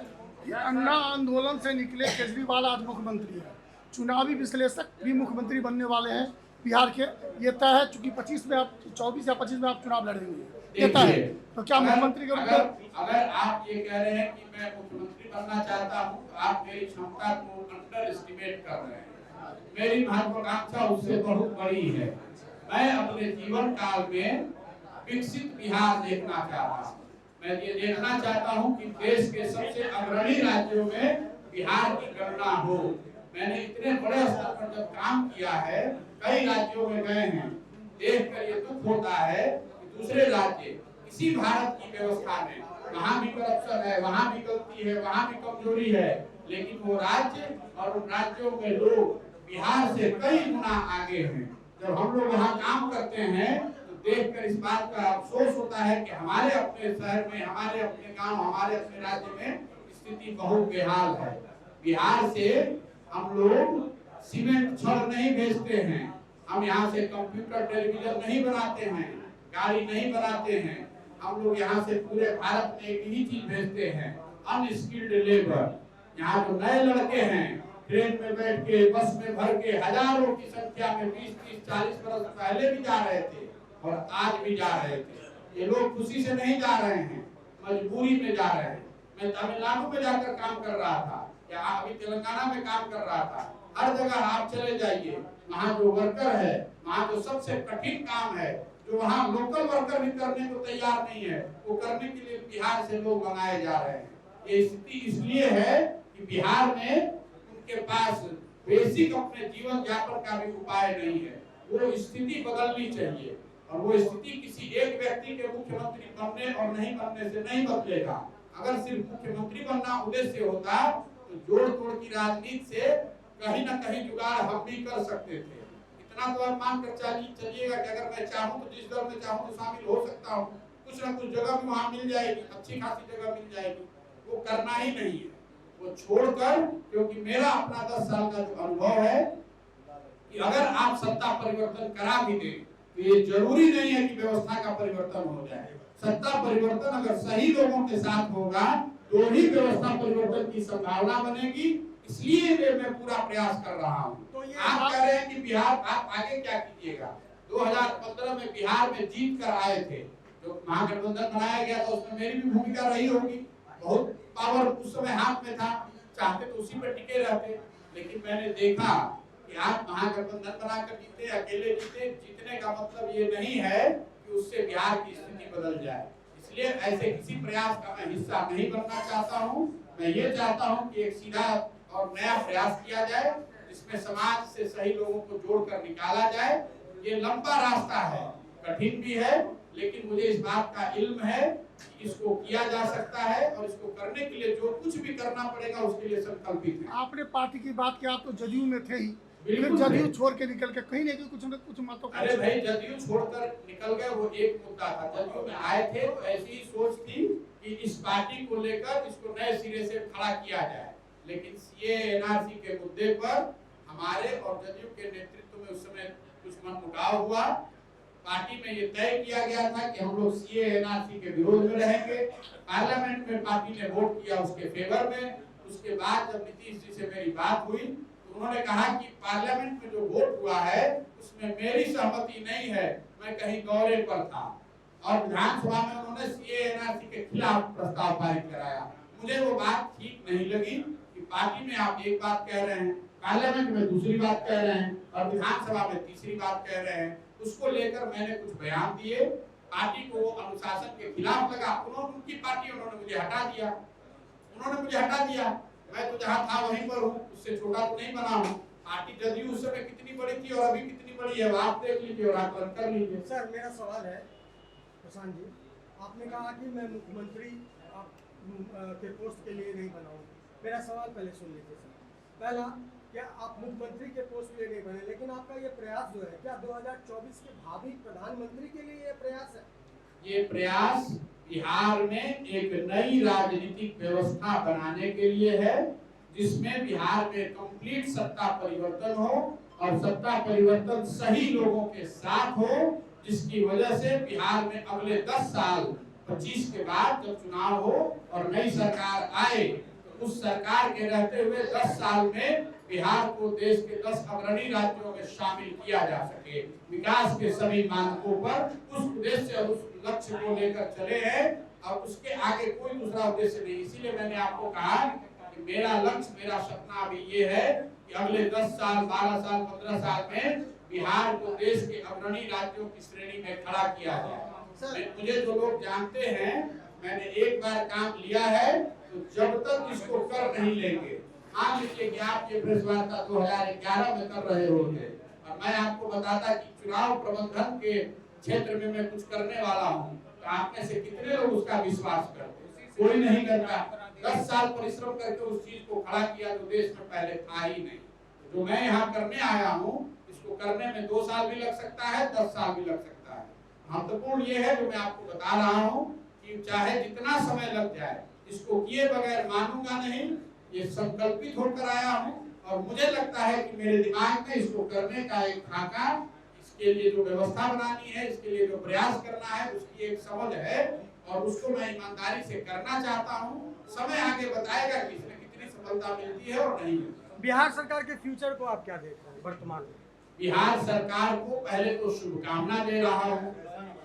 कि अन्ना आंदोलन से निकले केजरीवाल आज मुख्यमंत्री है, चुनावी विश्लेषक भी मुख्यमंत्री बनने वाले हैं बिहार के, ये तय है चूंकि 24 में आप 24 या 25 में आप चुनाव लड़ेंगे, ये तय है। तो क्या मुख्यमंत्री अगर आप ये कह रहे हैं कि मैं मुख्यमंत्री बनना चाहता हूँ तो आप मेरी क्षमता को अंडर एस्टिमेट कर रहे हैं। मेरी महत्वाकांक्षा उससे बहुत बड़ी है। मैं अपने जीवन काल में विकसित बिहार देखना चाहता हूँ। मैं ये देखना चाहता हूँ कि देश के सबसे अग्रणी राज्यों में बिहार की गणना हो। मैंने इतने बड़े स्तर पर जब काम किया है, कई राज्यों में गए हैं, देखकर ये दुख होता है कि दूसरे राज्य इसी भारत की व्यवस्था में वहाँ भी करप्शन है, वहाँ भी गलती है, वहाँ भी कमजोरी है, लेकिन वो राज्य और उन राज्यों में लोग बिहार से कई गुना आगे हैं। जब हम लोग यहाँ काम करते हैं तो देखकर इस बात का अफसोस होता है कि हमारे अपने शहर में, हमारे अपने गांव, हमारे अपने राज्य में स्थिति बहुत बेहाल है। बिहार से हम लोग सीमेंट छड़ नहीं भेजते हैं, हम यहाँ से कंप्यूटर टेलीविजन नहीं बनाते हैं, गाड़ी नहीं बनाते हैं। हम लोग यहाँ से पूरे भारत में एक ही चीज भेजते हैं, अनस्किल्ड लेबर। यहाँ जो नए लड़के हैं ट्रेन में बैठ के, बस में भर के हजारों की संख्या में 20-30-40 बरस पहले भी जा रहे थे और आज भी जा रहे थे। ये लोग खुशी से नहीं जा रहे हैं, मजबूरी में जा रहे हैं। मैं तमिलनाडु में जाकर काम कर रहा था, या अभी तेलंगाना में काम कर रहा था। हर जगह आप चले जाइए, वहाँ जो वर्कर है, वहाँ जो सबसे कठिन काम है, जो वहाँ लोकल वर्कर भी करने को तैयार नहीं है, वो करने के लिए बिहार से लोग बनाए जा रहे हैं। ये स्थिति इसलिए है कि बिहार में उनके पास बेसिक अपने जीवन यापन का भी उपाय नहीं है। वो स्थिति बदलनी चाहिए और वो स्थिति किसी एक व्यक्ति के मुख्यमंत्री बनने और नहीं बनने से नहीं बदलेगा। अगर सिर्फ मुख्यमंत्री बनना उद्देश्य होता तो जोड़ तोड़ की राजनीति से कहीं ना कहीं जुगाड़ हम भी कर सकते थे। इतना तो आप मान कर चलिएगा कि अगर मैं चाहूँ तो जिस दल में चाहूँ तो शामिल हो सकता हूँ, कुछ ना कुछ जगह भी वहाँ मिल जाएगी, अच्छी खासी जगह मिल जाएगी। वो करना ही नहीं है, वो छोड़कर, क्योंकि मेरा अपना 10 साल का जो अनुभव है कि अगर आप सत्ता परिवर्तन करा भी दें तो ये जरूरी नहीं है कि व्यवस्था का परिवर्तन हो जाए। सत्ता परिवर्तन अगर सही लोगों के साथ होगा तो ही व्यवस्था परिवर्तन की संभावना बनेगी। इसलिए मैं पूरा प्रयास कर रहा हूँ। तो आप कह रहे हैं कि बिहार, आप आगे क्या कीजिएगा? 2015 में बिहार में जीत कर आए थे, जो महागठबंधन बनाया गया था उसमें मेरी भी भूमिका रही होगी। बहुत पावर उस समय हाथ में था, चाहते तो उसी पर टिके रहते, लेकिन मैंने देखा कि आप महागठबंधन बनाकर जीते, अकेले जीते। जीतने का मतलब ये नहीं है कि उससे बिहार की स्थिति बदल जाए। इसलिए ऐसे किसी प्रयास का मैं हिस्सा नहीं बनना चाहता हूँ। मैं ये चाहता हूँ कि एक सीधा और नया प्रयास किया जाए जिसमें समाज से सही लोगों को जोड़कर निकाला जाए। ये लंबा रास्ता है, कठिन भी है, लेकिन मुझे इस बात का इल्म है इसको किया जा सकता है और इसको करने के लिए जो कुछ भी करना पड़ेगा उसके लिए संकल्पित है। आपने पार्टी की बात की, आप तो जदयू में थे ही, फिर बिल्कुल जदयू है। छोड़ के निकल के कहीं नहीं कुछ न कुछ मतों का। अरे भाई, जदयू छोड़कर निकल गए वो एक मुद्दा था। जदयू में आए थे तो ऐसी ही सोच थी कि इस पार्टी को लेकर इसको नए सिरे से खड़ा किया जाए, लेकिन सीए एनआरसी के मुद्दे पर हमारे और जदयू के नेतृत्व में उस समय कुछ मनमुटाव हुआ। पार्टी में ये तय किया गया था कि हम लोग सीए एनआरसी के विरोध में रहेंगे। पार्लियामेंट में पार्टी ने वोट किया उसके फेवर में। उसके बाद जब नीतीश जी से मेरी बात हुई तो उन्होंने कहा कि पार्लियामेंट में जो वोट हुआ है उसमें मेरी सहमति नहीं है, मैं कहीं दौरे पर था। और विधानसभा में उन्होंने सीए एनआरसी के खिलाफ प्रस्ताव पारित कराया। मुझे वो बात ठीक नहीं लगी कि पार्टी में आप एक बात कह रहे हैं, पार्लियामेंट में दूसरी बात कह रहे हैं और विधानसभा में तीसरी बात कह रहे हैं। उसको लेकर मैंने कुछ बयान दिए। पार्टी को वो अनुशासन के खिलाफ लगा। उनकी पार्टी उन्होंने मुझे हटा दिया। मैं तो जहाँ था वहीं पर हूँ, उससे छोटा तो नहीं बना हूँ। पार्टी जदयू उस समय कितनी बड़ी थी और अभी कितनी बड़ी है, आप देख लीजिए और आकलन कर लीजिए। सर मेरा सवाल है प्रशांत जी, आपने कहा कि मैं मुख्यमंत्री के पोस्ट के लिए नहीं बना हूँ। मेरा सवाल पहले सुन लीजिए सर। पहला, क्या आप मुख्यमंत्री के पोस्ट के लिए नहीं बने, लेकिन आपका ये प्रयास जो है, क्या 2024 के भावी प्रधानमंत्री के लिए ये प्रयास है? ये प्रयास बिहार में एक नई राजनीतिक व्यवस्था बनाने के लिए है, जिसमें बिहार में कंप्लीट सत्ता परिवर्तन हो और सत्ता परिवर्तन सही लोगों के साथ हो, जिसकी वजह से बिहार में अगले 10 साल 25 के बाद जब चुनाव हो और नई सरकार आए, उस सरकार के रहते हुए 10 साल में बिहार को देश के 10 अग्रणी राज्यों में शामिल किया जा सके। विकास के सभी मानकों पर उस उद्देश्य और उस लक्ष्य को लेकर चले हैं और उसके आगे कोई दूसरा उद्देश्य नहीं। इसीलिए मैंने आपको कहा कि मेरा लक्ष्य, मेरा सपना अभी ये है कि अगले 10 साल, 12 साल, 15 साल में बिहार को देश के अग्रणी राज्यों की श्रेणी में खड़ा किया जाए। मुझे जो लोग जानते हैं, मैंने एक बार काम लिया है तो जब तक इसको कर नहीं लेंगे, मान लीजिए कि आप ये प्रेस वार्ता 2011 में कर रहे होंगे और मैं आपको बताता कि चुनाव प्रबंधन के क्षेत्र में मैं कुछ करने वाला हूँ, तो आप में से कितने लोग उसका विश्वास करते? कोई नहीं करता। 10 साल परिश्रम करके उस चीज को खड़ा किया जो देश में पहले था ही नहीं। जो मैं यहाँ करने आया हूँ, इसको करने में 2 साल भी लग सकता है, 10 साल भी लग सकता है। महत्वपूर्ण ये है जो मैं आपको बता रहा हूँ कि चाहे जितना समय लग जाए, इसको किए बगैर मानूंगा नहीं। ये संकल्पित होकर आया हूँ और मुझे लगता है कि मेरे दिमाग में इसको करने का एक खाका, इसके लिए जो व्यवस्था बनानी है, इसके लिए जो प्रयास करना है, उसकी एक समझ है और उसको मैं ईमानदारी से करना चाहता हूँ। समय आगे बताएगा कि इसमें कितनी सफलता मिलती है और नहीं मिलती। बिहार सरकार के फ्यूचर को आप क्या देख रहे हैं वर्तमान में? बिहार सरकार को पहले तो शुभकामना दे रहा हूँ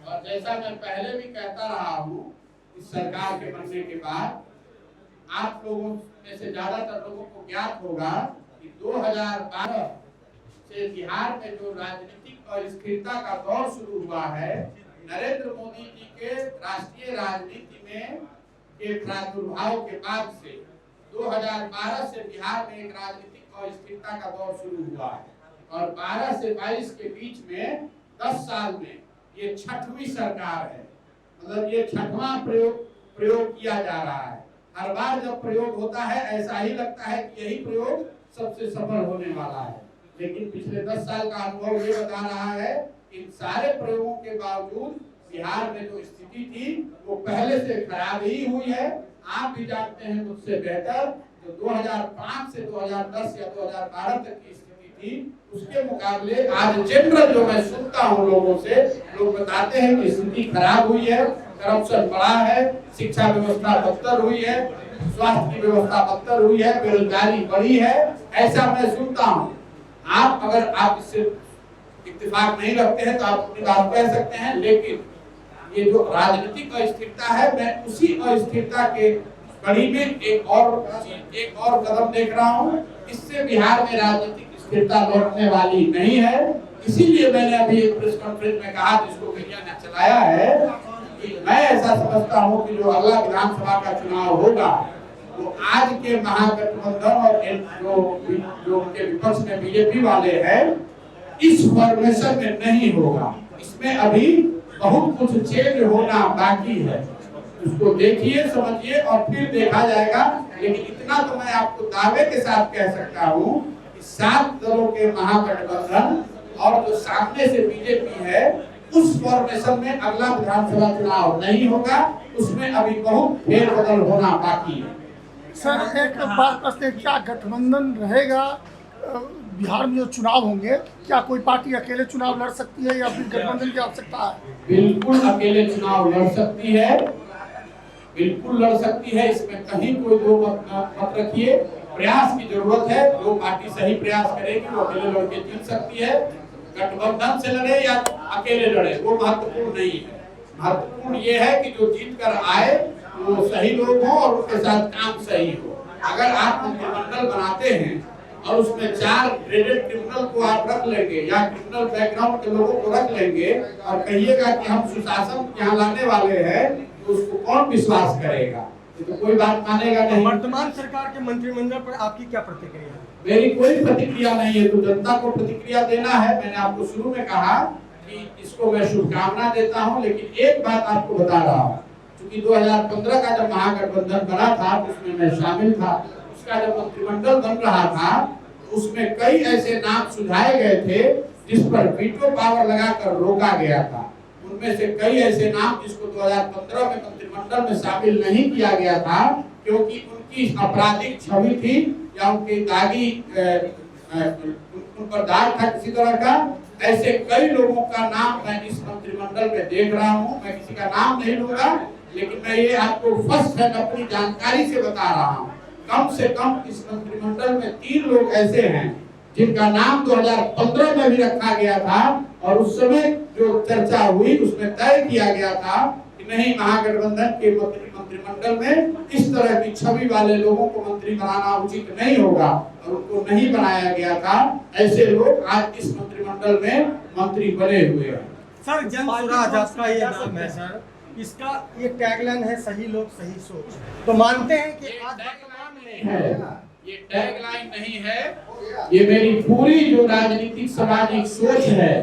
और जैसा मैं पहले भी कहता रहा हूँ, इस सरकार के बनने के बाद आप लोगों में से ज्यादातर लोगों को ज्ञात होगा कि 2012 से बिहार में जो राजनीतिक अस्थिरता का दौर शुरू हुआ है, नरेंद्र मोदी जी के राष्ट्रीय राजनीति में के प्रादुर्भाव के बाद से 2012 से बिहार में एक राजनीतिक अस्थिरता का दौर शुरू हुआ है और 12 से 22 के बीच में 10 साल में ये 6वीं सरकार है। मतलब ये 6वां प्रयोग किया जा रहा है। हर बार जब प्रयोग होता है ऐसा ही लगता है कि यही प्रयोग सबसे सफल होने वाला है, लेकिन पिछले 10 साल का अनुभव ये बता रहा है इन सारे प्रयोगों के बावजूद बिहार में जो स्थिति थी वो पहले से खराब ही हुई है। आप भी जानते हैं मुझसे बेहतर, जो 2005 से 2010 या 2012 तक की स्थिति थी, उसके मुकाबले आज जनरल जो मैं सुनता हूँ लोगों से, लोग बताते हैं कि स्थिति खराब हुई है, करप्शन बढ़ा है, शिक्षा व्यवस्था बदतर हुई है, स्वास्थ्य की व्यवस्था बदतर हुई है, बेरोजगारी बढ़ी है, ऐसा मैं सुनता हूँ। आप अगर आप इससे इत्तेफाक नहीं रखते हैं तो आप अपनी बात कह सकते हैं, लेकिन ये जो राजनीतिक अस्थिरता है, मैं उसी अस्थिरता के कड़ी में एक और कदम देख रहा हूँ। इससे बिहार में राजनीतिक स्थिरता लौटने वाली नहीं है। इसीलिए मैंने अभी एक प्रेस कॉन्फ्रेंस में कहा, जिसको मीडिया ने चलाया है, कि मैं ऐसा समझता हूँ कि जो अगला विधानसभा का चुनाव होगा वो आज के महागठबंधन और जो उनके विपक्ष में बीजेपी वाले हैं, इस फॉर्मेशन में नहीं होगा। इसमें अभी बहुत कुछ चेंज होना बाकी है। उसको देखिए, समझिए और फिर देखा जाएगा। लेकिन इतना तो मैं आपको दावे के साथ कह सकता हूँ कि 7 दलों के महागठबंधन और जो सामने से बीजेपी है, उस फॉर्मेशन में अगला विधानसभा चुनाव नहीं होगा। उसमें अभी बहुत फेरबदल होना बाकी है। सर एक बात प्रश्न है, क्या गठबंधन रहेगा बिहार में जो चुनाव होंगे, क्या कोई पार्टी अकेले चुनाव लड़ सकती है या फिर गठबंधन की आवश्यकता है? बिल्कुल अकेले चुनाव लड़ सकती है, बिल्कुल लड़ सकती है, इसमें कहीं कोई दो मत रखिए। प्रयास की जरूरत है, जो पार्टी सही प्रयास करेगी वो अकेले लड़के जीत सकती है। गठबंधन से लड़े या अकेले लड़े वो महत्वपूर्ण नहीं है। महत्वपूर्ण ये है कि जो जीत कर आए वो सही लोग हों और उनके साथ काम सही हो। अगर आप मंत्रिमंडल बनाते हैं और उसमें 4 ग्रेडेड क्रिमिनल को आप रख लेंगे या क्रिमिनल बैकग्राउंड के लोगों को रख लेंगे और कहिएगा कि हम सुशासन यहाँ लाने वाले हैं, तो उसको कौन विश्वास करेगा? तो कोई बात मानेगा नहीं। वर्तमान सरकार के मंत्रिमंडल पर आपकी क्या प्रतिक्रिया है? मेरी कोई प्रतिक्रिया नहीं है, तो जनता को प्रतिक्रिया देना है। मैंने आपको शुरू में कहा कि इसको मैं शुभकामना देता हूं, लेकिन एक बात आपको बता रहा हूं, क्योंकि 2015 का जब महागठबंधन बना था उसमें मैं शामिल था। उसका जब मंत्रिमंडल बन रहा था उसमें कई ऐसे नाम सुझाए गए थे जिस पर वीटो पावर लगाकर रोका गया था। उनमें से कई ऐसे नाम जिसको 2015 में मंत्रिमंडल में शामिल नहीं किया गया था क्योंकि उनकी आपराधिक छवि थी या उनकी दागी उन पर दाग था किसी तरह का। ऐसे कई लोगों का नाम मैं इस मंत्रिमंडल में देख रहा हूँ। मैं किसी का नाम नहीं लूंगा, लेकिन मैं ये आपको फर्स्ट हैंड अपनी जानकारी से बता रहा हूँ। कम से कम इस मंत्रिमंडल में 3 लोग ऐसे हैं जिनका नाम 2015 में भी रखा गया था और उस समय जो चर्चा हुई उसमें तय किया गया था कि नहीं, महागठबंधन के मंत्रिमंडल में इस तरह की छवि वाले लोगों को मंत्री बनाना उचित नहीं होगा और उनको नहीं बनाया गया था। ऐसे लोग आज इस मंत्रिमंडल में मंत्री बने हुए हैं। सर जन स्वराज आपका ये नाम है सर, इसका ये टैगलाइन है सही लोग सही सोच, तो मानते हैं कि आज वर्तमान में है, ये टैगलाइन नहीं है, ये मेरी पूरी जो राजनीतिक सामाजिक सोच है,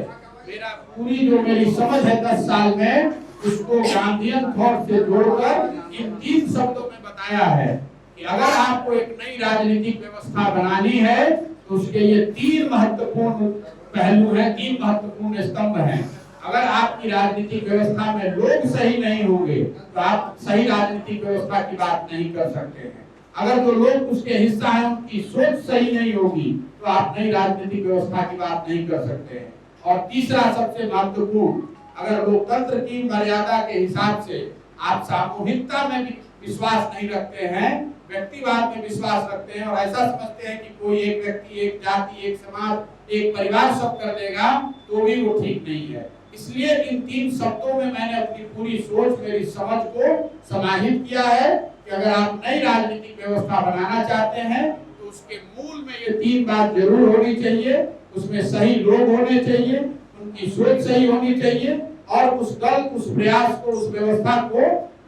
मेरा पूरी जो मेरी समझ है 10 साल में, उसको गांधीयन थॉट से जोड़कर इन 3 शब्दों में बताया है कि अगर आपको एक नई राजनीतिक व्यवस्था बनानी है तो उसके ये 3 महत्वपूर्ण पहलू हैं, 3 महत्वपूर्ण स्तंभ हैं। अगर आपकी राजनीतिक व्यवस्था में लोग सही नहीं होंगे तो आप सही राजनीतिक व्यवस्था की बात नहीं कर सकते हैं। अगर जो लोग उसके हिस्सा हैं उनकी सोच सही नहीं होगी तो आप नई राजनीतिक व्यवस्था की बात नहीं कर सकते हैं। और तीसरा सबसे महत्वपूर्ण, अगर लोकतंत्र की मर्यादा के हिसाब से आप सामूहिकता में भी विश्वास नहीं रखते हैं, व्यक्तिवाद में विश्वास रखते हैं और ऐसा समझते हैं कि कोई एक व्यक्ति, एक जाति, एक समाज, एक परिवार सब कर देगा, तो भी वो ठीक नहीं है। इसलिए इन 3 शब्दों में मैंने अपनी पूरी सोच, मेरी समझ को समाहित किया है कि अगर आप नई राजनीतिक व्यवस्था बनाना चाहते हैं तो उसके मूल में ये 3 बात जरूर होनी चाहिए। उसमें सही लोग होने चाहिए, उनकी सोच सही होनी चाहिए और उस दल, उस प्रयास को, उस व्यवस्था को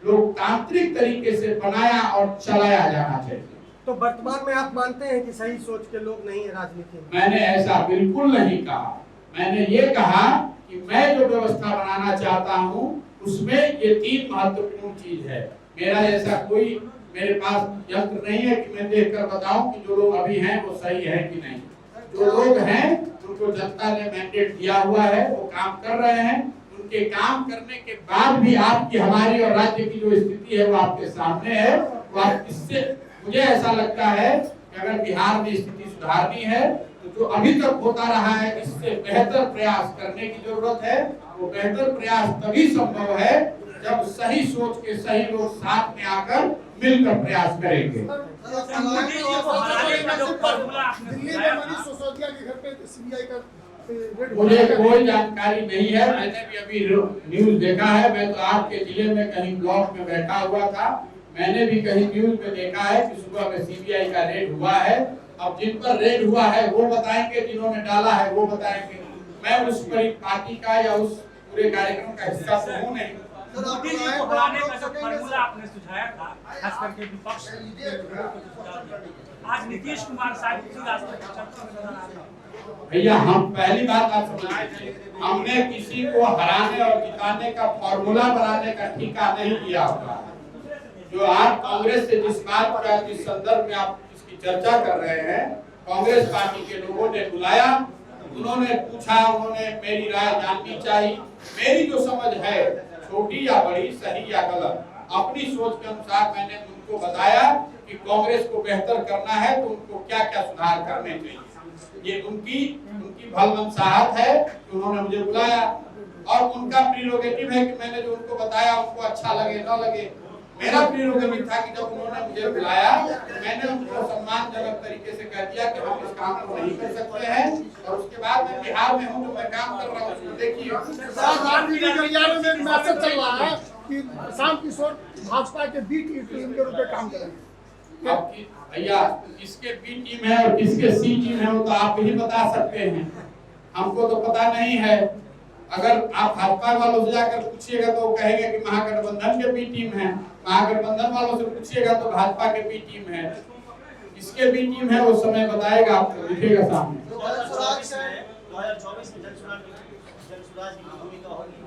लोकतांत्रिक तरीके से बनाया और चलाया जाना चाहिए। तो वर्तमान में आप मानते हैं कि सही सोच के लोग नहीं है राजनीति में? मैंने ऐसा बिल्कुल नहीं कहा। मैंने ये कहा कि मैं जो व्यवस्था बनाना चाहता हूँ उसमें ये 3 महत्वपूर्ण चीज है। मेरा ऐसा कोई मेरे पास यंत्र नहीं है कि मैं देखकर बताऊं कि जो लोग अभी हैं वो सही है कि नहीं। जो लोग हैं उनको जनता ने मैंडेट दिया हुआ है, वो काम कर रहे हैं। उनके काम करने के बाद भी आपकी, हमारी और राज्य की जो स्थिति है वो आपके सामने है। वो आप इससे, मुझे ऐसा लगता है कि अगर बिहार में स्थिति सुधारनी है तो जो अभी तक होता रहा है इससे बेहतर प्रयास करने की जरूरत है। वो बेहतर प्रयास तभी संभव है जब सही सोच के सही लोग साथ में आकर मिलकर प्रयास करेंगे। दिल्ली में मनीष सिसोदिया के घर पे सीबीआई का रेड, मुझे कोई जानकारी नहीं है। मैंने भी अभी न्यूज देखा है। मैं तो आपके जिले में कहीं ब्लॉक में बैठा हुआ था, मैंने भी कहीं न्यूज में देखा है कि सुबह में सीबीआई का रेड हुआ है। अब जिन पर रेड हुआ है वो बताएंगे, जिन्होंने डाला है वो बताएंगे। मैं उस पार्टी का या उस पूरे कार्यक्रम का हिस्सा तो हूँ नहीं। मोदी जी को हराने का जो फार्मूला आपने सुझाया था, खास करके विपक्ष आज नीतीश कुमार साहब उसी रास्ते पर चर्चा में नजर आ रहे हैं। भैया, हम पहली बात आप समझिए, हमने किसी को हराने और जिताने का फार्मूला बनाने का ठेका नहीं लिया हुआ। जो आज कांग्रेस से जिस बात का जिस संदर्भ में आप इसकी चर्चा कर रहे हैं, कांग्रेस पार्टी के लोगों ने बुलाया, उन्होंने पूछा, उन्होंने मेरी राय जाननी चाहिए। मेरी जो समझ है, छोटी या बड़ी, सही या गलत, अपनी सोच के अनुसार मैंने उनको बताया कि कांग्रेस को बेहतर करना है तो उनको क्या क्या सुधार करने चाहिए। ये उनकी भलमनसाहत है कि उन्होंने मुझे बुलाया, और उनका प्रीरोगेटिव है कि मैंने जो उनको बताया उनको अच्छा लगे न लगे। मेरा प्रीरोगेटिव था कि जब उन्होंने मुझे बुलाया, मैंने उनको सम्मानजनक तरीके से कह दिया कि हम इस काम को नहीं कर सकते हैं, और उसके बाद मैं बिहार में हूँ, जो मैं काम कर रहा हूँ उसको देखिए। में एक मैसेज चल रहा है कि प्रशांत किशोर भाजपा के बी टीम के रूप में काम करेंगे। भैया, किसके बी टीम है और किसके सी टीम है वो तो आप ही बता सकते हैं, हमको तो पता नहीं है। अगर आप भाजपा वालों से जाकर पूछिएगा तो वो कहेंगे कि महागठबंधन के बी टीम है, महागठबंधन वालों से पूछिएगा तो भाजपा के बी टीम है। किसके बी टीम है वो समय बताएगा, आपको दिखेगा सामने। 2024 में जनसुराज की भूमिका होगी।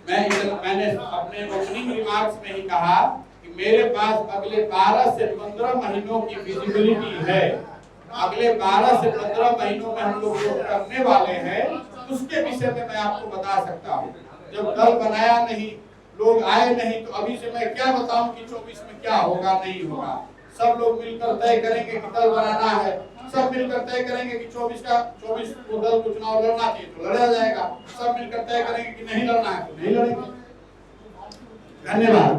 मैंने अपने ओपनिंग रिमार्क्स में ही कहा कि मेरे पास अगले 12 से 15 महीनों की विजिबिलिटी है। अगले 12 से 15 महीनों में हम लोग जो करने वाले हैं उसके विषय में मैं आपको बता सकता हूँ। जब दल बनाया नहीं, लोग आए नहीं, तो अभी से मैं क्या बताऊं कि 24 में क्या होगा नहीं होगा। सब लोग मिलकर तय करेंगे कि दल बनाना है, सब मिलकर तय करेंगे कि 24 को दल को चुनाव लड़ना चाहिए तो लड़ा जाएगा, सब मिलकर तय करेंगे कि नहीं लड़ना है तो नहीं लड़ेंगे। धन्यवाद।